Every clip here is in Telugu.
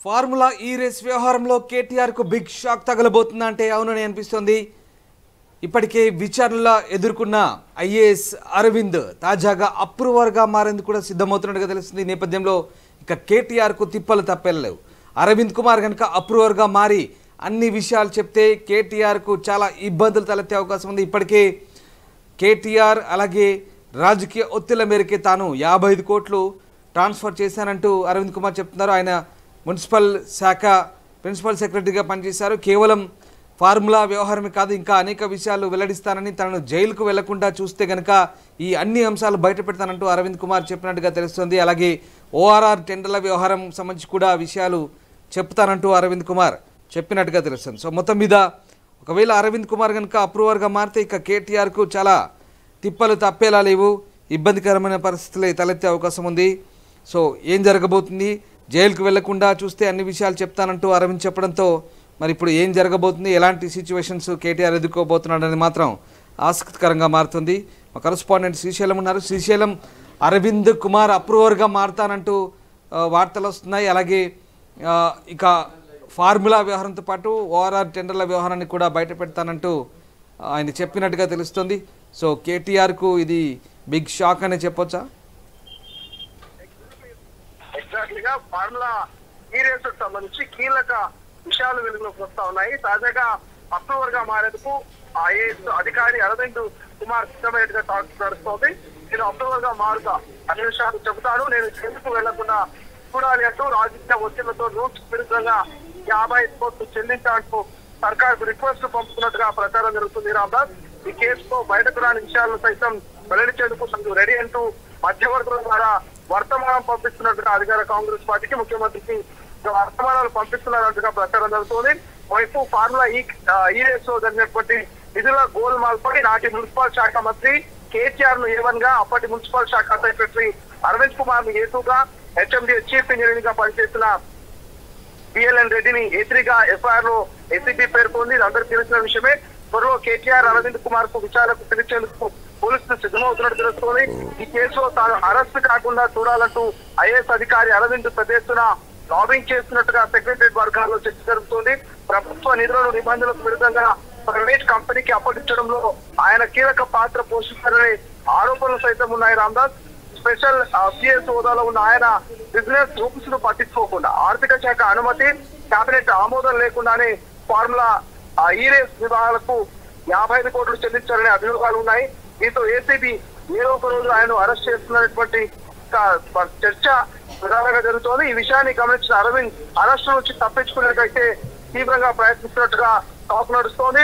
ఫార్ములా ఈ రేస్ వ్యవహారంలో కేటీఆర్కు బిగ్ షాక్ తగలబోతుందా అంటే అవునని అనిపిస్తోంది. ఇప్పటికే విచారణలో ఎదుర్కొన్న ఐఏఎస్ అరవింద్ తాజాగా అప్రూవర్గా మారేందుకు కూడా సిద్ధమవుతున్నట్టుగా తెలుస్తుంది. ఈ నేపథ్యంలో ఇక కేటీఆర్కు తిప్పలు తప్పేలేవు. అరవింద్ కుమార్ కనుక అప్రూవర్గా మారి అన్ని విషయాలు చెప్తే కేటీఆర్కు చాలా ఇబ్బందులు తలెత్తే అవకాశం ఉంది. ఇప్పటికే కేటీఆర్ అలాగే రాజకీయ ఒత్తిళ్ల మేరకే తాను 55 కోట్లు ట్రాన్స్ఫర్ చేశానంటూ అరవింద్ కుమార్ చెప్తున్నారు. ఆయన మున్సిపల్ శాఖ ప్రిన్సిపల్ సెక్రటరీగా పనిచేశారు. కేవలం ఫార్ములా వ్యవహారమే కాదు, ఇంకా అనేక విషయాలు వెల్లడిస్తానని, తనను జైలుకు వెళ్లకుండా చూస్తే కనుక ఈ అన్ని అంశాలు బయట పెడతానంటూ అరవింద్ కుమార్ చెప్పినట్టుగా తెలుస్తుంది. అలాగే ఓఆర్ఆర్ టెండర్ల వ్యవహారం సంబంధించి కూడా విషయాలు చెప్తానంటూ అరవింద్ కుమార్ చెప్పినట్టుగా తెలుస్తుంది. సో మొత్తం మీద ఒకవేళ అరవింద్ కుమార్ కనుక అప్రూవర్గా మారితే ఇక కేటీఆర్కు చాలా తిప్పలు తప్పేలా లేవు, ఇబ్బందికరమైన పరిస్థితులే తలెత్తే అవకాశం ఉంది. సో ఏం జరగబోతుంది, జైలుకు వెళ్లకుండా చూస్తే అన్ని విషయాలు చెప్తానంటూ అరవింద్ చెప్పడంతో మరి ఇప్పుడు ఏం జరగబోతుంది, ఎలాంటి సిచ్యువేషన్స్ కేటీఆర్ ఎదుర్కోబోతున్నాడని మాత్రం ఆసక్తికరంగా మారుతుంది. మా కరెస్పాండెంట్ శ్రీశైలం ఉన్నారు. శ్రీశైలం, అరవింద్ కుమార్ అప్రూవర్గా మారుతానంటూ వార్తలు వస్తున్నాయి. అలాగే ఇక ఫార్ములా వ్యవహారంతో పాటు ఓఆర్ఆర్ టెండర్ల వ్యవహారాన్ని కూడా బయట పెడతానంటూ ఆయన చెప్పినట్టుగా తెలుస్తుంది. సో కేటీఆర్కు ఇది బిగ్ షాక్ అనే చెప్పొచ్చా? ఎగ్జాక్ట్లీగా ఫార్ములా ఈ రేసుకు సంబంధించి కీలక విషయాలు వెలుగులోకి వస్తా ఉన్నాయి. తాజాగా అక్టోబర్ గా మారేందుకు ఐఏఎస్ అధికారి అరవింద్ కుమార్ సిద్ధమైనట్టుగా నడుస్తోంది. నేను అక్టోబర్ గా మారుతా అన్ని విషయాలు చెబుతాను, నేను ఎందుకు వెళ్లకుండా చూడాలి అంటూ రాజకీయ ఒత్తిళ్లతో రూల్స్ విరుద్ధంగా 55 కోట్లు చెల్లించాలంటూ సర్కార్కు రిక్వెస్ట్ పంపుతున్నట్టుగా ప్రచారం జరుగుతుంది. రామ్దాస్, ఈ కేసులో బయటకు రాని విషయాలను సైతం వెల్లడించేందుకు రెడీ అంటూ మధ్యవర్తుల ద్వారా వర్తమానం పంపిస్తున్నట్టుగా అధికార కాంగ్రెస్ పార్టీకి ముఖ్యమంత్రికి వర్తమానాలు పంపిస్తున్నారంటుగా ప్రచారం జరుగుతుంది. వైపు ఫార్ములా ఈ రేస్ లో జరిగినటువంటి నిధుల గోల్మాల్ పై నాటి మున్సిపల్ శాఖ మంత్రి కేటీఆర్ ను A1 గా, అప్పటి మున్సిపల్ శాఖ సెక్రటరీ అరవింద్ కుమార్ ను A2 గా, హెచ్ఎండి చీఫ్ ఇంజనీర్ గా పనిచేసిన బిఎల్ఎన్ రెడ్డిని A3 గా ఎఫ్ఐఆర్ లో ఏసీబీ పేర్కొంది. ఇది అందరికీ తెలిసిన విషయమే. త్వరలో కేటీఆర్ అరవింద్ కుమార్ కు విచారణకు పిలిచేందుకు పోలీసులు సిద్ధమవుతున్నట్టు తెలుస్తోంది. ఈ కేసులో తాను అరెస్ట్ కాకుండా చూడాలంటూ ఐఏఎస్ అధికారి అరవింద్ పెద్ద ఎత్తున లాబింగ్ చేస్తున్నట్టుగా సెక్రటరియట్ వర్గాల్లో చర్చ జరుగుతోంది. ప్రభుత్వ నిధులను నిబంధనలకు విరుద్ధంగా ప్రైవేట్ కంపెనీకి అప్పగించడంలో ఆయన కీలక పాత్ర పోషిస్తారనే ఆరోపణలు సైతం ఉన్నాయి. రామ్దాస్, స్పెషల్ సిఎస్ హోదాలో ఉన్న ఆయన బిజినెస్ రూల్స్ ను పట్టించుకోకుండా, ఆర్థిక శాఖ అనుమతి, కేబినెట్ ఆమోదం లేకుండానే ఫార్ములా ఈ రేస్ విభాగాలకు 55 కోట్లు చెల్లించాలనే అభియోగాలు ఉన్నాయి. దీంతో ఏసీబీ ఏదో ఒక రోజు ఆయన అరెస్ట్ చేస్తున్నటువంటి చర్చ ప్రధానంగా జరుగుతోంది. ఈ విషయాన్ని గమనించిన అరవింద్ అరెస్ట్ నుంచి తప్పించుకునేటైతే తీవ్రంగా ప్రయత్నిస్తున్నట్టుగా టాక్ నడుస్తోంది.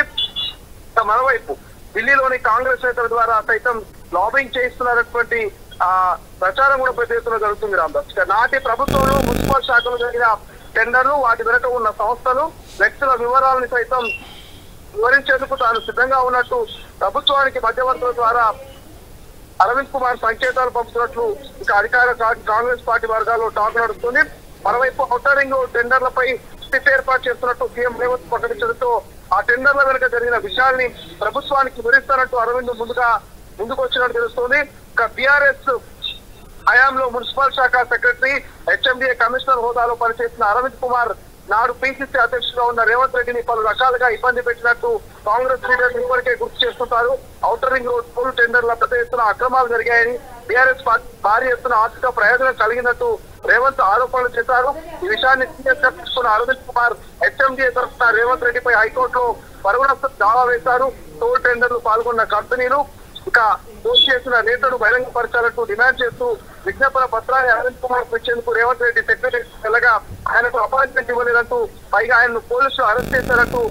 మరోవైపు ఢిల్లీలోని కాంగ్రెస్ నేతల ద్వారా సైతం లాబింగ్ చేయిస్తున్నటువంటి ప్రచారం కూడా పెద్ద ఎత్తున జరుగుతుంది. రామ్దాస్, నాటి ప్రభుత్వంలో మున్సిపల్ శాఖలో జరిగిన టెండర్లు, వాటి వెనక ఉన్న సంస్థలు, వ్యక్తుల వివరాలను సైతం వివరించేందుకు తాను సిద్ధంగా ఉన్నట్టు ప్రభుత్వానికి మధ్యవర్తుల ద్వారా అరవింద్ కుమార్ సంకేతాలు పంపుతున్నట్లు ఇక అధికార కాంగ్రెస్ పార్టీ వర్గాల్లో టాక్ నడుస్తుంది. మరోవైపు ఔటర్ రింగ్ టెండర్లపై స్టిఫ్ ఏర్పాటు చేస్తున్నట్టు సీఎం రేవంత్ ప్రకటించడంతో ఆ టెండర్ల వెనుక జరిగిన విషయాల్ని ప్రభుత్వానికి వివరిస్తానంటూ అరవింద్ ముందుకు వచ్చినట్టు తెలుస్తోంది. ఇక బీఆర్ఎస్ హయాంలో మున్సిపల్ శాఖ సెక్రటరీ, హెచ్ఎండిఏ కమిషనర్ హోదాలో పనిచేసిన అరవింద్ కుమార్ నాడు పిసిసి అధ్యక్షుడిగా ఉన్న రేవంత్ రెడ్డిని పలు రకాలుగా ఇబ్బంది పెట్టినట్టు కాంగ్రెస్ లీడర్లు ఇప్పటికే గుర్తు చేస్తుంటారు. ఔటర్ రింగ్ రోడ్ ఫుల్ టెండర్ల పెద్ద ఎత్తున అక్రమాలు జరిగాయని, బీఆర్ఎస్ భారీ ఎత్తున ఆర్థిక ప్రయోజనం కలిగినట్టు రేవంత్ ఆరోపణలు చేశారు. ఈ విషయాన్ని సీరియస్ గా తీసుకున్న అరవింద్ కుమార్ హెచ్ఎండిఏ తరఫున రేవంత్ రెడ్డిపై హైకోర్టులో పరువు నష్టం దావా వేశారు. టోల్ టెండర్లు పాల్గొన్న కంపెనీలు ఇక పోస్ట్ చేసిన నేతను బహిరంగపరచాలంటూ డిమాండ్ చేస్తూ విజ్ఞాపన పత్రాన్ని అరవింద్ కుమార్ ఇచ్చేందుకు రేవంత్ రెడ్డి సెక్రటరీ వెళ్ళగా ఆయనకు అపాయింట్మెంట్ ఇవ్వలేదంటూ, పైగా ఆయనను పోలీసులు అరెస్ట్ చేశారంటూ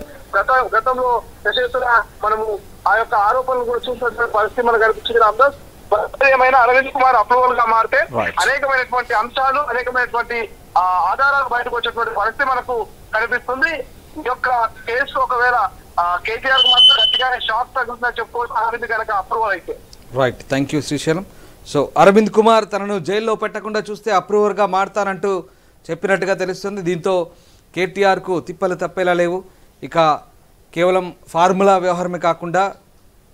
గతంలో చేస్తున్న మనము ఆ యొక్క ఆరోపణలు కూడా చూసినటువంటి పరిస్థితి మనకు కనిపించింది. రామ్దాస్, ఏమైనా అరవింద్ కుమార్ అప్రూవల్ గా మారితే అనేకమైనటువంటి అంశాలు, అనేకమైనటువంటి ఆధారాలు బయటకు వచ్చేటువంటి పరిస్థితి మనకు కనిపిస్తుంది. ఈ యొక్క కేసు ఒకవేళ కేటీఆర్ కు మాత్రం గట్టిగానే షాక్ తగ్గుతుందని చెప్పుకోవచ్చు అరవింద్ కనుక అప్రూవల్ అయితే. Right, thank you Srisailam. So Aravind Kumar తనను జైల్లో పెట్టకుండా చూస్తే అప్రూవర్గా మారుతానంటూ చెప్పినట్టుగా తెలుస్తుంది. దీంతో కేటీఆర్కు తిప్పలు తప్పేలా లేవు. ఇక కేవలం ఫార్ములా వ్యవహారమే కాకుండా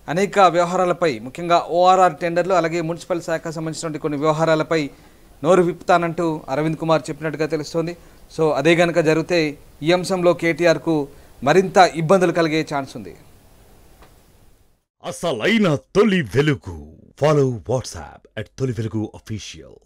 అనేక వ్యవహారాలపై, ముఖ్యంగా ఓఆర్ఆర్ టెండర్లు అలాగే మున్సిపల్ శాఖ సంబంధించినటువంటి కొన్ని వ్యవహారాలపై నోరు విప్పుతానంటూ అరవింద్ కుమార్ చెప్పినట్టుగా తెలుస్తోంది. సో అదే గనక జరిగితే ఈ అంశంలో కేటీఆర్కు మరింత ఇబ్బందులు కలిగే ఛాన్స్ ఉంది. అసలైన తొలి వెలుగు. ఫాలో వాట్సాప్ @తొలి వెలుగు official.